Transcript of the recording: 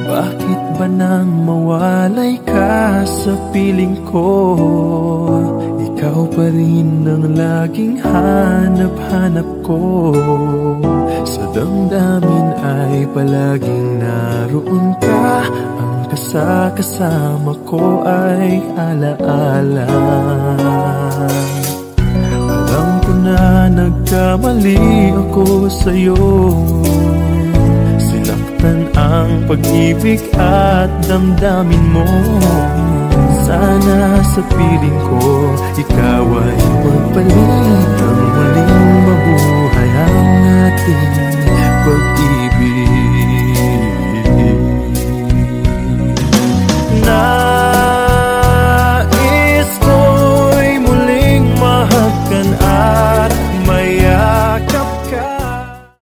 Bakit ba nang mawalay ka sa piling ko? Ikaw pa rin ang laging hanap-hanap ko. Sa damdamin ay palaging naroon ka. Ang kasama ko ay alaala. Alam ko na nagkamali ako sa'yo. Ang pag-ibig at damdamin mo. Sana sa piling ko ikaw ay magpalit. Ang muling mabuhay ang ating